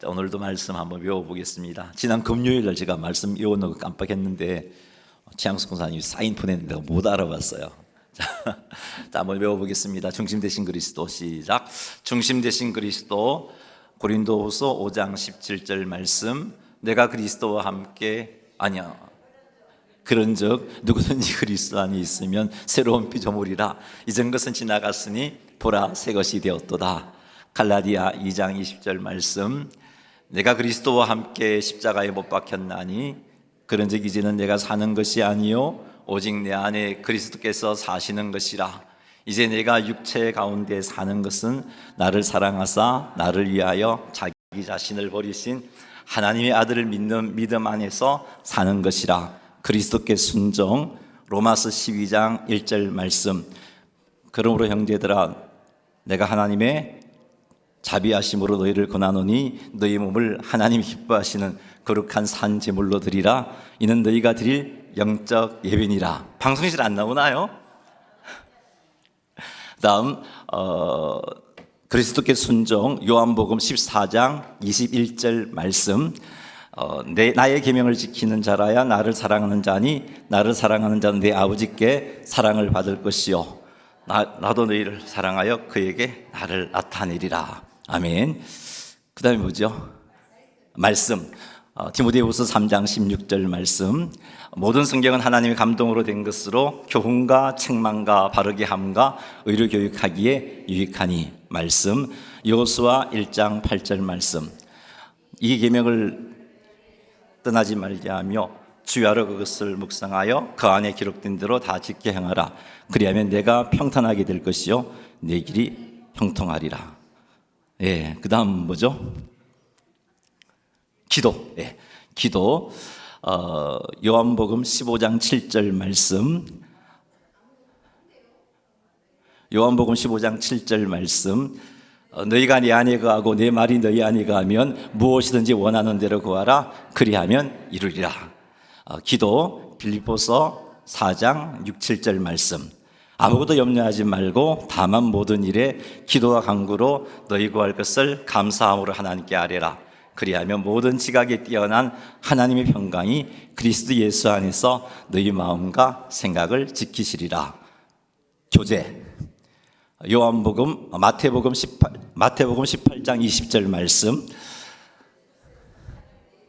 자, 오늘도 말씀 한번 외워보겠습니다. 지난 금요일날 제가 말씀 외우는 거 깜빡했는데 최양숙 권사님이 사인 보냈는데 내가 못 알아봤어요. 자, 한번 외워보겠습니다. 중심 되신 그리스도 시작. 중심 되신 그리스도. 고린도후서 5장 17절 말씀. 내가 그리스도와 함께 아니야. 그런즉 누구든지 그리스도 안에 있으면 새로운 피조물이라. 이전 것은 지나갔으니 보라 새 것이 되었도다. 갈라디아 2장 20절 말씀. 내가 그리스도와 함께 십자가에 못 박혔나니 그런즉 이제는 내가 사는 것이 아니요 오직 내 안에 그리스도께서 사시는 것이라. 이제 내가 육체 가운데 사는 것은 나를 사랑하사 나를 위하여 자기 자신을 버리신 하나님의 아들을 믿는 믿음 안에서 사는 것이라. 그리스도께 순종. 로마서 12장 1절 말씀. 그러므로 형제들아 내가 하나님의 자비하심으로 너희를 권하노니 너희 몸을 하나님 기뻐하시는 거룩한 산 제물로 드리라. 이는 너희가 드릴 영적 예배니라. 방송실 안 나오나요? 다음 그리스도께 순종. 요한복음 14장 21절 말씀. 나의 계명을 지키는 자라야 나를 사랑하는 자니 나를 사랑하는 자는 내 아버지께 사랑을 받을 것이요 나도 너희를 사랑하여 그에게 나를 나타내리라. 아멘. 그 다음에 뭐죠? 말씀. 디모데후서 3장 16절 말씀. 모든 성경은 하나님의 감동으로 된 것으로 교훈과 책망과 바르게 함과 의로 교육하기에 유익하니. 말씀. 여호수아 1장 8절 말씀. 이 계명을 떠나지 말게 하며 주야로 그것을 묵상하여 그 안에 기록된 대로 다 지켜 행하라. 그리하면 내가 평탄하게 될 것이요 내 길이 형통하리라. 예, 그 다음 뭐죠? 기도. 예, 기도. 요한복음 15장 7절 말씀. 요한복음 15장 7절 말씀. 너희가 내 안에 거하고 내 말이 너희 안에 거하면 무엇이든지 원하는 대로 구하라. 그리하면 이루리라. 기도. 빌립보서 4장 6, 7절 말씀. 아무것도 염려하지 말고 다만 모든 일에 기도와 간구로 너희 구할 것을 감사함으로 하나님께 아뢰라. 그리하면 모든 지각에 뛰어난 하나님의 평강이 그리스도 예수 안에서 너희 마음과 생각을 지키시리라. 교제. 요한복음 마태복음 18장 20절 말씀.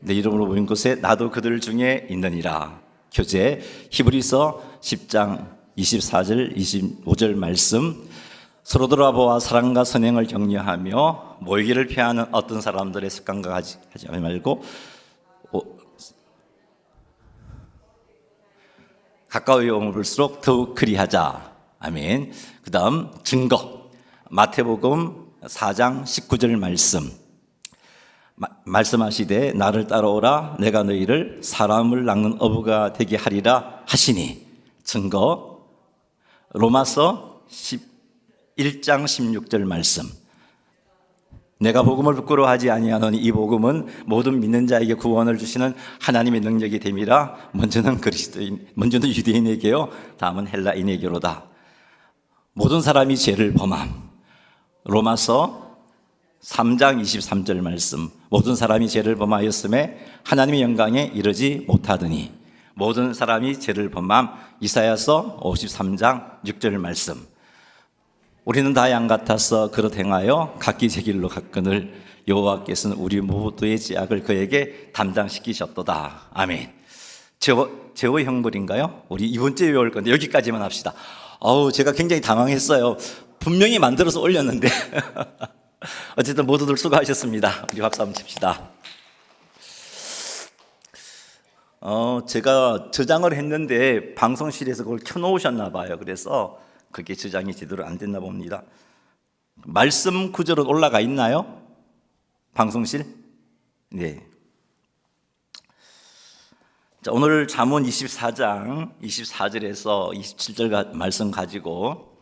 내 이름으로 모인 곳에 나도 그들 중에 있느니라. 교제. 히브리서 10장 24절 25절 말씀. 서로 돌아보아 사랑과 선행을 격려하며 모이기를 피하는 어떤 사람들의 습관과 하지 말고 가까이 오물수록 더욱 그리하자. 아멘. 그 다음 증거. 마태복음 4장 19절 말씀. 말씀하시되 나를 따라오라 내가 너희를 사람을 낚는 어부가 되게 하리라 하시니. 증거. 로마서 1장 16절 말씀. 내가 복음을 부끄러워하지 아니하노니 이 복음은 모든 믿는 자에게 구원을 주시는 하나님의 능력이 됨이라. 먼저는 유대인에게요 다음은 헬라인에게로다. 모든 사람이 죄를 범함. 로마서 3장 23절 말씀. 모든 사람이 죄를 범하였음에 하나님의 영광에 이르지 못하더니. 모든 사람이 죄를 범함. 이사야서 53장 6절 말씀. 우리는 다 양 같아서 그릇 행하여 각기 제 길로 갔거늘 여호와께서는 우리 모두의 죄악을 그에게 담당시키셨도다. 아멘. 죄의 형벌인가요? 우리 이번 주에 외울 건데 여기까지만 합시다. 제가 굉장히 당황했어요. 분명히 만들어서 올렸는데 어쨌든 모두들 수고하셨습니다. 우리 박수 한번 칩시다. 제가 저장을 했는데 방송실에서 그걸 켜놓으셨나 봐요. 그래서 그게 저장이 제대로 안 됐나 봅니다. 말씀 구절은 올라가 있나요? 방송실? 네. 자, 오늘 잠언 24장 24절에서 27절 말씀 가지고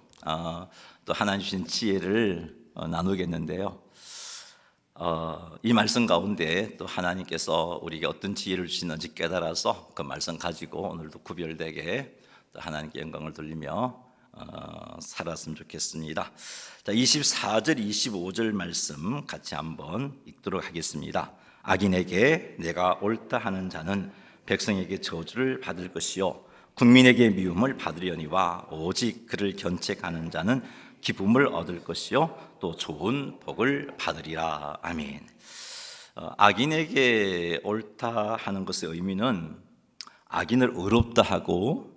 또 하나님 주신 지혜를 나누겠는데요. 이 말씀 가운데 또 하나님께서 우리에게 어떤 지혜를 주시는지 깨달아서 그 말씀 가지고 오늘도 구별되게 또 하나님께 영광을 돌리며 살았으면 좋겠습니다. 자, 24절 25절 말씀 같이 한번 읽도록 하겠습니다. 악인에게 내가 옳다 하는 자는 백성에게 저주를 받을 것이요 국민에게 미움을 받으려니와 오직 그를 견책하는 자는 기쁨을 얻을 것이요 또 좋은 복을 받으리라. 아멘. 악인에게 옳다 하는 것의 의미는 악인을 의롭다 하고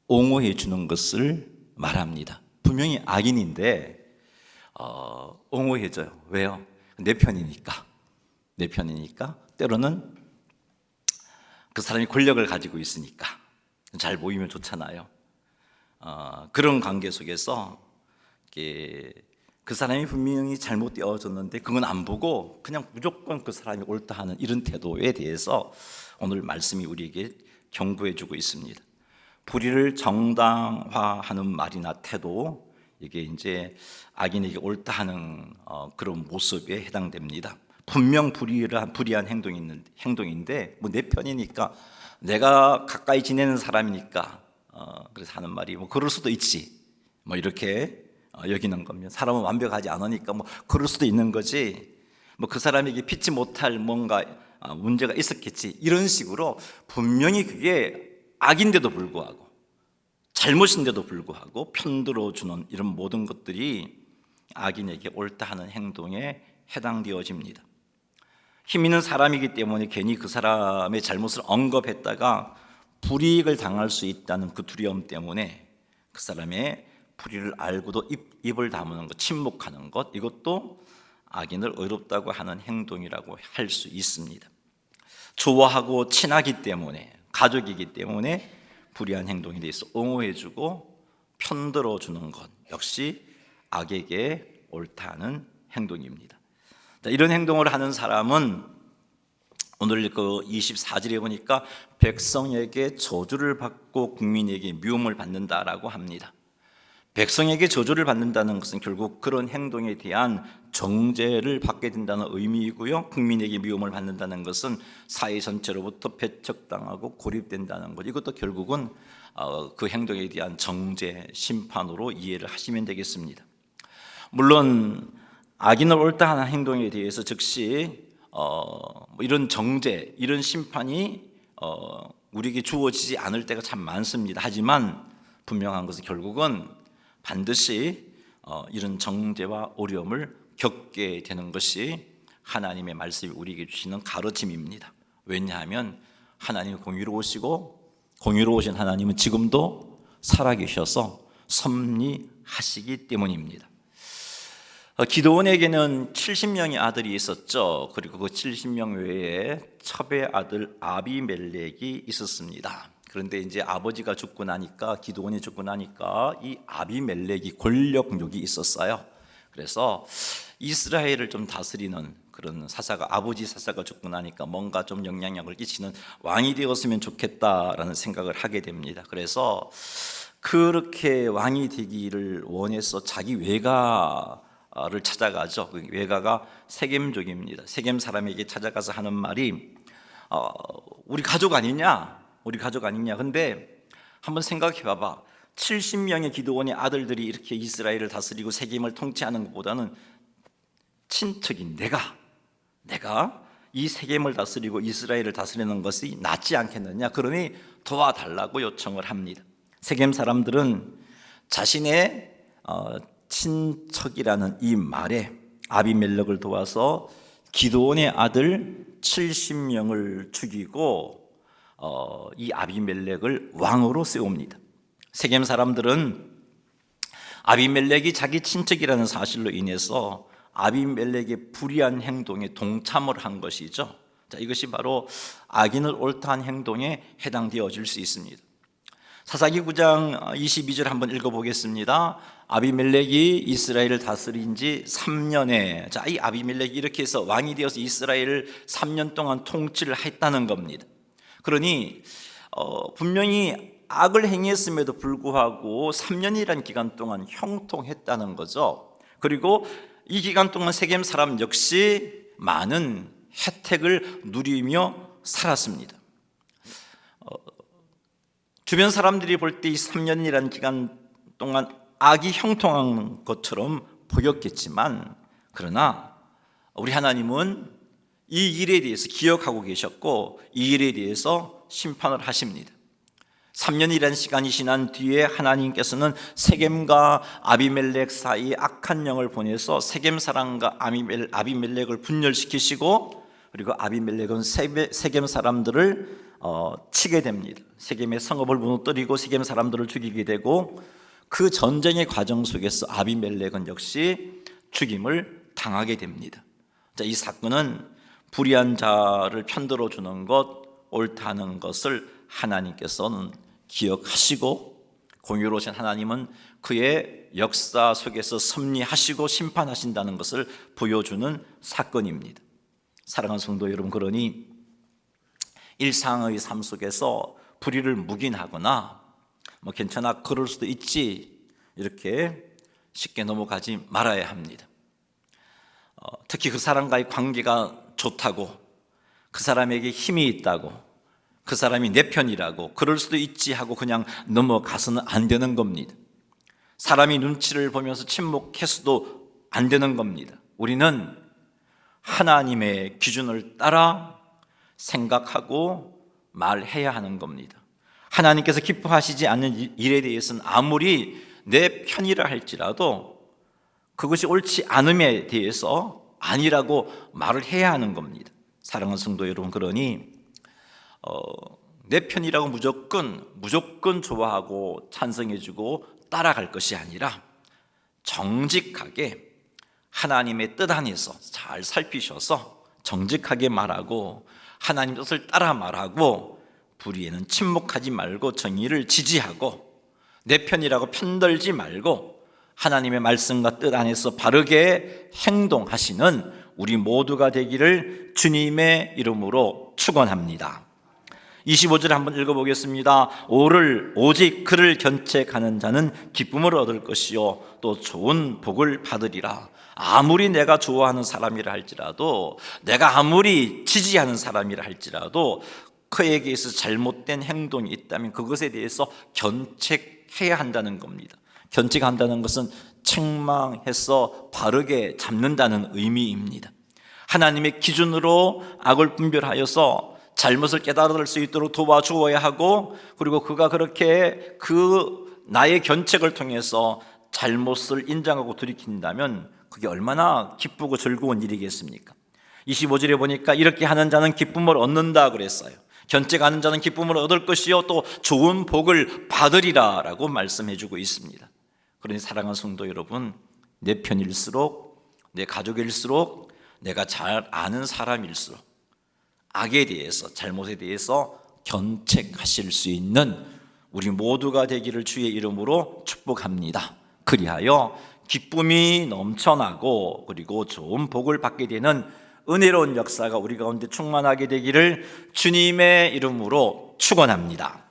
옹호해 주는 것을 말합니다. 분명히 악인인데 옹호해 줘요. 왜요? 내 편이니까. 내 편이니까. 때로는 그 사람이 권력을 가지고 있으니까 잘 보이면 좋잖아요. 그런 관계 속에서 그 사람이 분명히 잘못되어졌는데 그건 안 보고 그냥 무조건 그 사람이 옳다 하는 이런 태도에 대해서 오늘 말씀이 우리에게 경고해 주고 있습니다. 불의를 정당화하는 말이나 태도, 이게 이제 악인에게 옳다 하는 그런 모습에 해당됩니다. 분명 불의한 행동인데 뭐 내 편이니까, 내가 가까이 지내는 사람이니까 그래서 하는 말이 뭐 그럴 수도 있지, 뭐 이렇게 여기는 겁니다. 사람은 완벽하지 않으니까 뭐 그럴 수도 있는 거지, 뭐 그 사람에게 피치 못할 뭔가 문제가 있었겠지, 이런 식으로 분명히 그게 악인데도 불구하고 잘못인데도 불구하고 편들어주는 이런 모든 것들이 악인에게 옳다 하는 행동에 해당되어집니다. 힘 있는 사람이기 때문에 괜히 그 사람의 잘못을 언급했다가 불이익을 당할 수 있다는 그 두려움 때문에 그 사람의 불의를 알고도 입을 다무는 것, 침묵하는 것, 이것도 악인을 의롭다고 하는 행동이라고 할 수 있습니다. 좋아하고 친하기 때문에, 가족이기 때문에 불의한 행동에 대해서 옹호해주고 편들어주는 것 역시 악에게 옳다는 행동입니다. 이런 행동을 하는 사람은 오늘 그 24절에 보니까 백성에게 저주를 받고 국민에게 미움을 받는다라고 합니다. 백성에게 저주를 받는다는 것은 결국 그런 행동에 대한 정죄를 받게 된다는 의미이고요, 국민에게 미움을 받는다는 것은 사회 전체로부터 배척당하고 고립된다는 것, 이것도 결국은 그 행동에 대한 정죄, 심판으로 이해를 하시면 되겠습니다. 물론 악인을 옳다 하는 행동에 대해서 즉시 이런 정죄, 이런 심판이 우리에게 주어지지 않을 때가 참 많습니다. 하지만 분명한 것은 결국은 반드시 이런 정죄와 어려움을 겪게 되는 것이 하나님의 말씀이 우리에게 주시는 가르침입니다. 왜냐하면 하나님이 공의로우신 하나님은 지금도 살아계셔서 섭리하시기 때문입니다. 기드온에게는 70명의 아들이 있었죠. 그리고 그 70명 외에 첩의 아들 아비멜렉이 있었습니다. 그런데 이제 아버지가 죽고 나니까, 기드온이 죽고 나니까 이 아비멜렉이 권력욕이 있었어요. 그래서 이스라엘을 좀 다스리는 그런 사사가, 아버지 사사가 죽고 나니까 뭔가 좀 영향력을 끼치는 왕이 되었으면 좋겠다라는 생각을 하게 됩니다. 그래서 그렇게 왕이 되기를 원해서 자기 외가를 찾아가죠. 그 외가가 세겜족입니다. 세겜 사람에게 찾아가서 하는 말이 우리 가족 아니냐? 근데 한번 생각해 봐봐. 70명의 기드온의 아들들이 이렇게 이스라엘을 다스리고 세겜을 통치하는 것보다는 친척인 내가 이 세겜을 다스리고 이스라엘을 다스리는 것이 낫지 않겠느냐? 그러니 도와달라고 요청을 합니다. 세겜 사람들은 자신의 친척이라는 이 말에 아비멜렉을 도와서 기드온의 아들 70명을 죽이고 이 아비멜렉을 왕으로 세웁니다. 세겜 사람들은 아비멜렉이 자기 친척이라는 사실로 인해서 아비멜렉의 불의한 행동에 동참을 한 것이죠. 자, 이것이 바로 악인을 옳다한 행동에 해당되어질 수 있습니다. 사사기 9장 22절 한번 읽어보겠습니다. 아비멜렉이 이스라엘을 다스린 지 3년에, 자, 이 아비멜렉이 이렇게 해서 왕이 되어서 이스라엘을 3년 동안 통치를 했다는 겁니다. 그러니 분명히 악을 행했음에도 불구하고 3년이라는 기간 동안 형통했다는 거죠. 그리고 이 기간 동안 세겜 사람 역시 많은 혜택을 누리며 살았습니다. 주변 사람들이 볼 때 이 3년이라는 기간 동안 악이 형통한 것처럼 보였겠지만, 그러나 우리 하나님은 이 일에 대해서 기억하고 계셨고 이 일에 대해서 심판을 하십니다. 3년이라는 시간이 지난 뒤에 하나님께서는 세겜과 아비멜렉 사이에 악한 영을 보내서 세겜 사람과 아비멜렉을 분열시키시고, 그리고 아비멜렉은 세겜 사람들을 치게 됩니다. 세겜의 성읍을 무너뜨리고 세겜 사람들을 죽이게 되고, 그 전쟁의 과정 속에서 아비멜렉은 역시 죽임을 당하게 됩니다. 자, 이 사건은 불의한 자를 편들어 주는 것, 옳다는 것을 하나님께서는 기억하시고, 공의로우신 하나님은 그의 역사 속에서 섭리하시고 심판하신다는 것을 보여주는 사건입니다. 사랑하는 성도 여러분, 그러니 일상의 삶 속에서 불의를 묵인하거나 괜찮아, 그럴 수도 있지, 이렇게 쉽게 넘어가지 말아야 합니다. 특히 그 사람과의 관계가 좋다고, 그 사람에게 힘이 있다고, 그 사람이 내 편이라고, 그럴 수도 있지 하고 그냥 넘어가서는 안 되는 겁니다. 사람이 눈치를 보면서 침묵해서도 안 되는 겁니다. 우리는 하나님의 기준을 따라 생각하고 말해야 하는 겁니다. 하나님께서 기뻐하시지 않는 일에 대해서는 아무리 내 편이라 할지라도 그것이 옳지 않음에 대해서 아니라고 말을 해야 하는 겁니다. 사랑하는 성도 여러분, 그러니 내 편이라고 무조건 좋아하고 찬성해주고 따라갈 것이 아니라 정직하게 하나님의 뜻 안에서 잘 살피셔서 정직하게 말하고 하나님 뜻을 따라 말하고, 불의에는 침묵하지 말고 정의를 지지하고 내 편이라고 편들지 말고 하나님의 말씀과 뜻 안에서 바르게 행동하시는 우리 모두가 되기를 주님의 이름으로 축원합니다. 25절 한번 읽어보겠습니다. 오직 그를 견책하는 자는 기쁨을 얻을 것이요 또 좋은 복을 받으리라. 아무리 내가 좋아하는 사람이라 할지라도, 내가 아무리 지지하는 사람이라 할지라도 그에게 있어서 잘못된 행동이 있다면 그것에 대해서 견책해야 한다는 겁니다. 견책한다는 것은 책망해서 바르게 잡는다는 의미입니다. 하나님의 기준으로 악을 분별하여서 잘못을 깨달을 수 있도록 도와주어야 하고, 그리고 그가 그렇게 나의 견책을 통해서 잘못을 인정하고 돌이킨다면 그게 얼마나 기쁘고 즐거운 일이겠습니까? 25절에 보니까 이렇게 하는 자는 기쁨을 얻는다 그랬어요. 견책하는 자는 기쁨을 얻을 것이요 또 좋은 복을 받으리라 라고 말씀해 주고 있습니다. 그러니 사랑하는 성도 여러분, 내 편일수록, 내 가족일수록, 내가 잘 아는 사람일수록 악에 대해서, 잘못에 대해서 견책하실 수 있는 우리 모두가 되기를 주의 이름으로 축복합니다. 그리하여 기쁨이 넘쳐나고 그리고 좋은 복을 받게 되는 은혜로운 역사가 우리 가운데 충만하게 되기를 주님의 이름으로 축원합니다.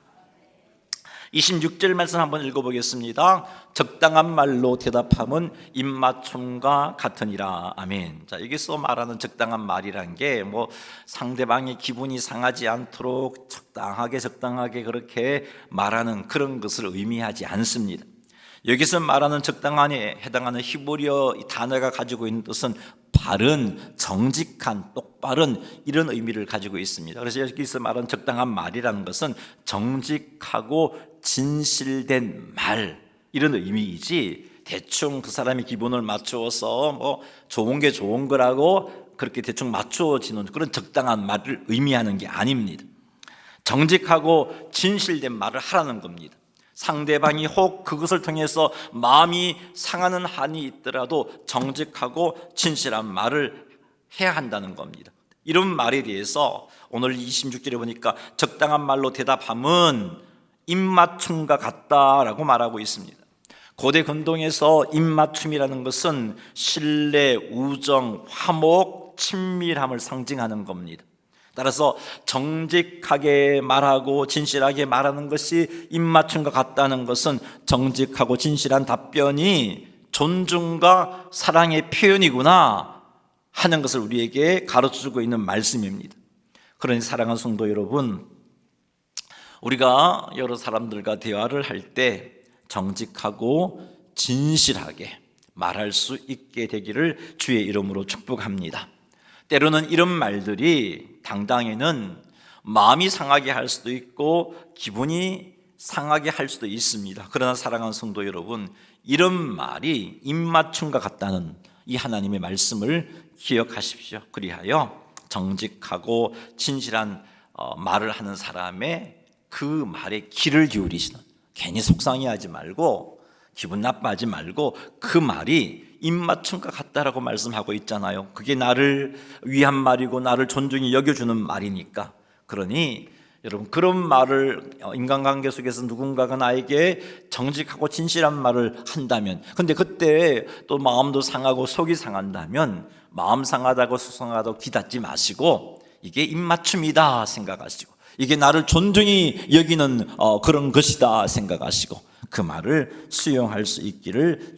26절 말씀 한번 읽어보겠습니다. 적당한 말로 대답함은 입맞춤과 같으니라. 아멘. 자, 여기서 말하는 적당한 말이란 게 상대방의 기분이 상하지 않도록 적당하게 그렇게 말하는 그런 것을 의미하지 않습니다. 여기서 말하는 적당한에 해당하는 히브리어 단어가 가지고 있는 뜻은 바른, 정직한, 똑바른 이런 의미를 가지고 있습니다. 그래서 여기서 말하는 적당한 말이라는 것은 정직하고 진실된 말, 이런 의미이지, 대충 그 사람의 기분을 맞추어서 좋은 게 좋은 거라고 그렇게 대충 맞추어지는 그런 적당한 말을 의미하는 게 아닙니다. 정직하고 진실된 말을 하라는 겁니다. 상대방이 혹 그것을 통해서 마음이 상하는 한이 있더라도 정직하고 진실한 말을 해야 한다는 겁니다. 이런 말에 대해서 오늘 26절에 보니까 적당한 말로 대답함은 입맞춤과 같다라고 말하고 있습니다. 고대 근동에서 입맞춤이라는 것은 신뢰, 우정, 화목, 친밀함을 상징하는 겁니다. 따라서 정직하게 말하고 진실하게 말하는 것이 입맞춤과 같다는 것은 정직하고 진실한 답변이 존중과 사랑의 표현이구나 하는 것을 우리에게 가르쳐주고 있는 말씀입니다. 그러니 사랑하는 성도 여러분, 우리가 여러 사람들과 대화를 할 때 정직하고 진실하게 말할 수 있게 되기를 주의 이름으로 축복합니다. 때로는 이런 말들이 당장에는 마음이 상하게 할 수도 있고 기분이 상하게 할 수도 있습니다. 그러나 사랑하는 성도 여러분, 이런 말이 입맞춤과 같다는 이 하나님의 말씀을 기억하십시오. 그리하여 정직하고 진실한 말을 하는 사람의 그 말에 귀를 기울이시는, 괜히 속상해하지 말고 기분 나빠하지 말고 그 말이 입맞춤과 같다라고 말씀하고 있잖아요. 그게 나를 위한 말이고 나를 존중히 여겨주는 말이니까. 그러니 여러분, 그런 말을 인간관계 속에서 누군가가 나에게 정직하고 진실한 말을 한다면, 근데 그때 또 마음도 상하고 속이 상한다면 마음 상하다고 속상하다고 귀닫지 마시고 이게 입맞춤이다 생각하시고, 이게 나를 존중히 여기는 그런 것이다 생각하시고 그 말을 수용할 수 있기를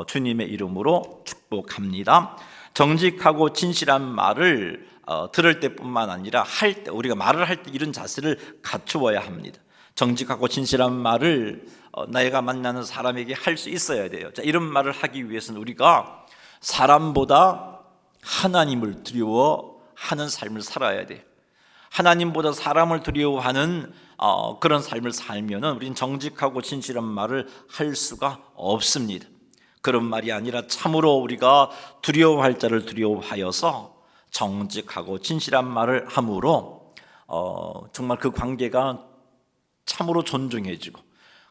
주님의 이름으로 축복합니다. 정직하고 진실한 말을 들을 때뿐만 아니라 할 때, 우리가 말을 할 때 이런 자세를 갖추어야 합니다. 정직하고 진실한 말을 내가 만나는 사람에게 할 수 있어야 돼요. 자, 이런 말을 하기 위해서는 우리가 사람보다 하나님을 두려워하는 삶을 살아야 돼요. 하나님보다 사람을 두려워하는 그런 삶을 살면은 우리는 정직하고 진실한 말을 할 수가 없습니다. 그런 말이 아니라 참으로 우리가 두려워할 자를 두려워하여서 정직하고 진실한 말을 함으로 정말 그 관계가 참으로 존중해지고,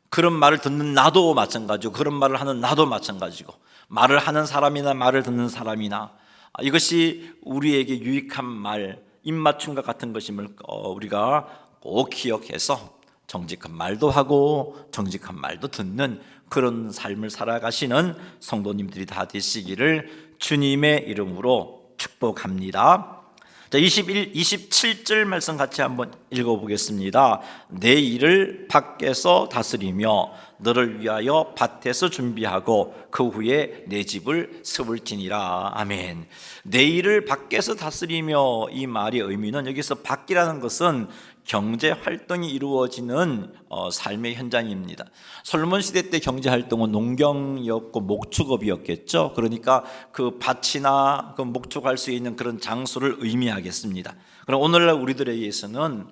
그런 말을 듣는 나도 마찬가지고 그런 말을 하는 나도 마찬가지고, 말을 하는 사람이나 말을 듣는 사람이나 이것이 우리에게 유익한 말, 입맞춤과 같은 것임을 우리가 꼭 기억해서 정직한 말도 하고 정직한 말도 듣는 그런 삶을 살아가시는 성도님들이 다 되시기를 주님의 이름으로 축복합니다. 자, 27절 말씀 같이 한번 읽어보겠습니다. 내 일을 밖에서 다스리며 너를 위하여 밭에서 준비하고 그 후에 내 집을 세울지니라. 아멘. 내 일을 밖에서 다스리며, 이 말의 의미는 여기서 밖이라는 것은 경제 활동이 이루어지는 삶의 현장입니다. 솔로몬 시대 때 경제 활동은 농경이었고 목축업이었겠죠. 그러니까 그 밭이나 그 목축할 수 있는 그런 장소를 의미하겠습니다. 그럼 오늘날 우리들에게서는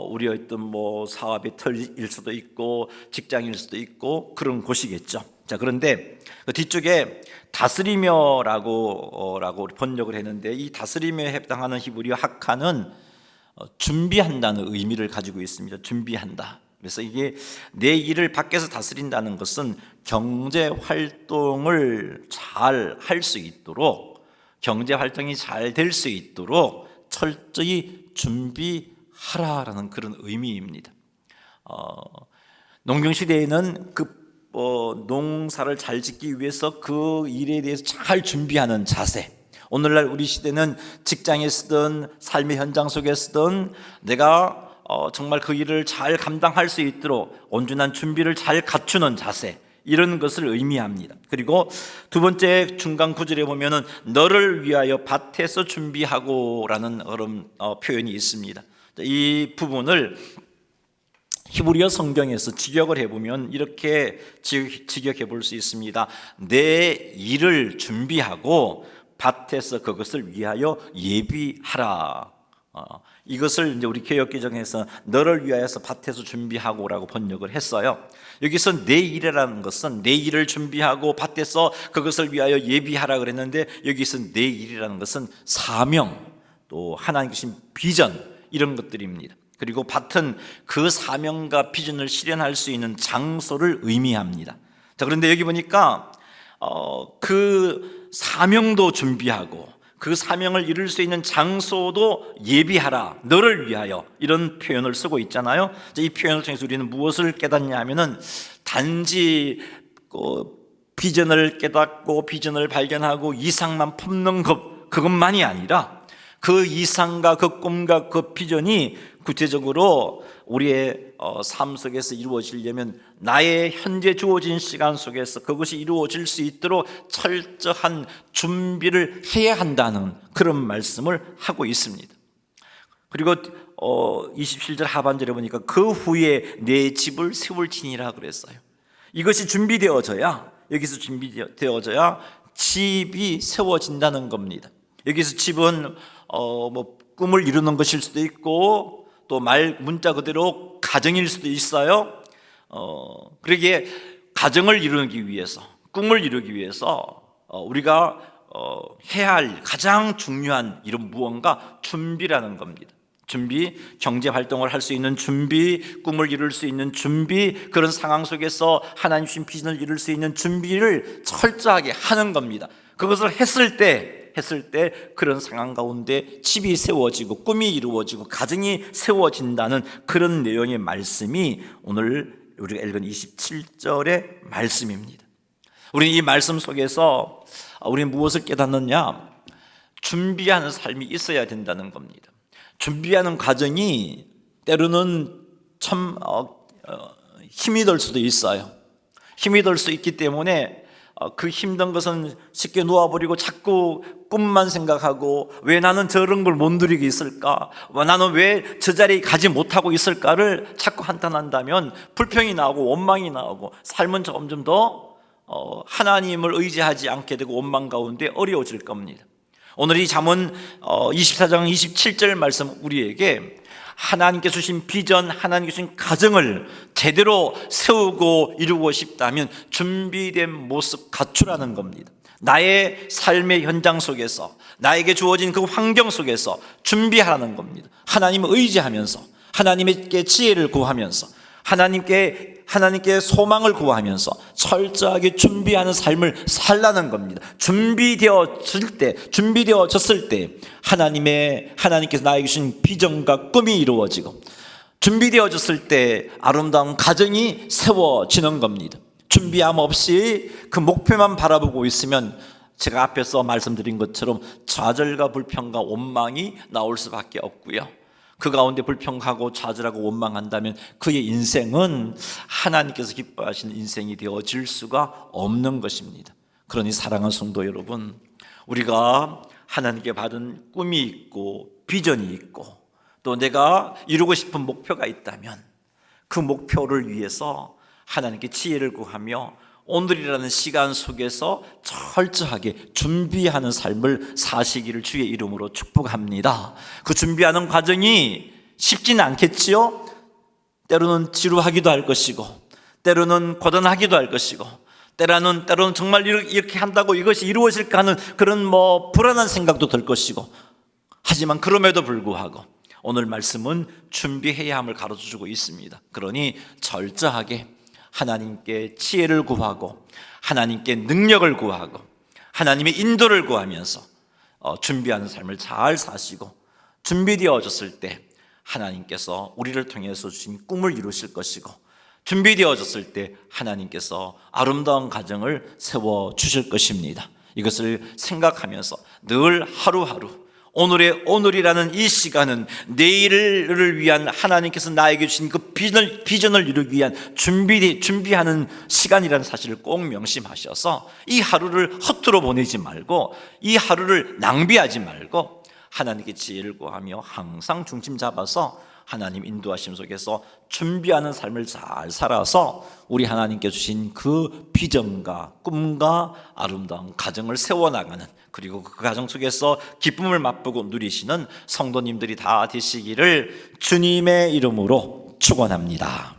우리의 어떤 사업의 터일 수도 있고 직장일 수도 있고 그런 곳이겠죠. 자, 그런데 그 뒤쪽에 다스리며라고 번역을 했는데, 이 다스리며에 해당하는 히브리어 하카는 준비한다는 의미를 가지고 있습니다. 준비한다. 그래서 이게 내 일을 밖에서 다스린다는 것은 경제 활동을 잘 할 수 있도록, 경제 활동이 잘 될 수 있도록 철저히 준비하라라는 그런 의미입니다. 농경 시대에는 농사를 잘 짓기 위해서 그 일에 대해서 잘 준비하는 자세, 오늘날 우리 시대는 직장에 쓰든 삶의 현장 속에 쓰든 내가 정말 그 일을 잘 감당할 수 있도록 온전한 준비를 잘 갖추는 자세, 이런 것을 의미합니다. 그리고 두 번째 중간 구절에 보면은 너를 위하여 밭에서 준비하고 라는 표현이 있습니다. 이 부분을 히브리어 성경에서 직역을 해보면 이렇게 직역해 볼 수 있습니다. 내 일을 준비하고 밭에서 그것을 위하여 예비하라. 이것을 이제 우리 개역개정에서 너를 위하여서 밭에서 준비하고라고 번역을 했어요. 여기서 내 일이라는 것은 내 일을 준비하고 밭에서 그것을 위하여 예비하라 그랬는데, 여기서 내 일이라는 것은 사명, 또 하나님 주신 비전, 이런 것들입니다. 그리고 밭은 그 사명과 비전을 실현할 수 있는 장소를 의미합니다. 자, 그런데 여기 보니까 그 사명도 준비하고 그 사명을 이룰 수 있는 장소도 예비하라, 너를 위하여, 이런 표현을 쓰고 있잖아요. 이 표현을 통해서 우리는 무엇을 깨닫냐 하면은 단지 비전을 깨닫고 비전을 발견하고 이상만 품는 그것만이 아니라 그 이상과 그 꿈과 그 비전이 구체적으로 우리의 삶 속에서 이루어지려면 나의 현재 주어진 시간 속에서 그것이 이루어질 수 있도록 철저한 준비를 해야 한다는 그런 말씀을 하고 있습니다. 그리고 27절 하반절에 보니까 그 후에 내 집을 세울지니라 그랬어요. 이것이 준비되어져야 여기서 준비되어져야 집이 세워진다는 겁니다. 여기서 집은 뭐 꿈을 이루는 것일 수도 있고 또 문자 그대로 가정일 수도 있어요. 그러기에 가정을 이루기 위해서, 꿈을 이루기 위해서 우리가 해야 할 가장 중요한 이런 무언가 준비라는 겁니다. 준비, 경제 활동을 할 수 있는 준비, 꿈을 이룰 수 있는 준비, 그런 상황 속에서 하나님 주신 비전을 이룰 수 있는 준비를 철저하게 하는 겁니다. 그것을 했을 때 그런 상황 가운데 집이 세워지고 꿈이 이루어지고 가정이 세워진다는 그런 내용의 말씀이 오늘 우리가 읽은 27절의 말씀입니다. 우리는 이 말씀 속에서 우리는 무엇을 깨닫느냐? 준비하는 삶이 있어야 된다는 겁니다. 준비하는 과정이 때로는 참 힘이 들 수도 있어요. 힘이 들 수 있기 때문에 그 힘든 것은 쉽게 놓아버리고 자꾸 꿈만 생각하고 왜 나는 저런 걸 못 누리고 있을까? 나는 왜 저 자리에 가지 못하고 있을까를 자꾸 한탄한다면 불평이 나오고 원망이 나오고 삶은 점점 더 하나님을 의지하지 않게 되고 원망 가운데 어려워질 겁니다. 오늘 이 잠언 24장 27절 말씀 우리에게 하나님께서 주신 비전, 하나님께서 주신 가정을 제대로 세우고 이루고 싶다면 준비된 모습 갖추라는 겁니다. 나의 삶의 현장 속에서, 나에게 주어진 그 환경 속에서 준비하라는 겁니다. 하나님을 의지하면서, 하나님께 지혜를 구하면서, 하나님께 소망을 구하면서 철저하게 준비하는 삶을 살라는 겁니다. 준비되어졌을 때 하나님께서 나에게 주신 비전과 꿈이 이루어지고, 준비되어졌을 때 아름다운 가정이 세워지는 겁니다. 준비함 없이 그 목표만 바라보고 있으면 제가 앞에서 말씀드린 것처럼 좌절과 불평과 원망이 나올 수밖에 없고요. 그 가운데 불평하고 좌절하고 원망한다면 그의 인생은 하나님께서 기뻐하시는 인생이 되어질 수가 없는 것입니다. 그러니 사랑하는 성도 여러분, 우리가 하나님께 받은 꿈이 있고 비전이 있고 또 내가 이루고 싶은 목표가 있다면 그 목표를 위해서 하나님께 지혜를 구하며 오늘이라는 시간 속에서 철저하게 준비하는 삶을 사시기를 주의 이름으로 축복합니다. 그 준비하는 과정이 쉽지는 않겠지요. 때로는 지루하기도 할 것이고, 때로는 고단하기도 할 것이고, 때로는 정말 이렇게 한다고 이것이 이루어질까 하는 그런 불안한 생각도 들 것이고, 하지만 그럼에도 불구하고 오늘 말씀은 준비해야 함을 가르쳐주고 있습니다. 그러니 철저하게 하나님께 지혜를 구하고 하나님께 능력을 구하고 하나님의 인도를 구하면서 준비하는 삶을 잘 사시고, 준비되어졌을 때 하나님께서 우리를 통해서 주신 꿈을 이루실 것이고, 준비되어졌을 때 하나님께서 아름다운 가정을 세워주실 것입니다. 이것을 생각하면서 늘 하루하루 오늘이라는 이 시간은 내일을 위한 하나님께서 나에게 주신 그 비전을 이루기 위한 준비하는 시간이라는 사실을 꼭 명심하셔서 이 하루를 허투루 보내지 말고, 이 하루를 낭비하지 말고 하나님께 지혜를 구하며 항상 중심 잡아서 하나님 인도하심 속에서 준비하는 삶을 잘 살아서 우리 하나님께 주신 그 비전과 꿈과 아름다운 가정을 세워나가는, 그리고 그 가정 속에서 기쁨을 맛보고 누리시는 성도님들이 다 되시기를 주님의 이름으로 축원합니다.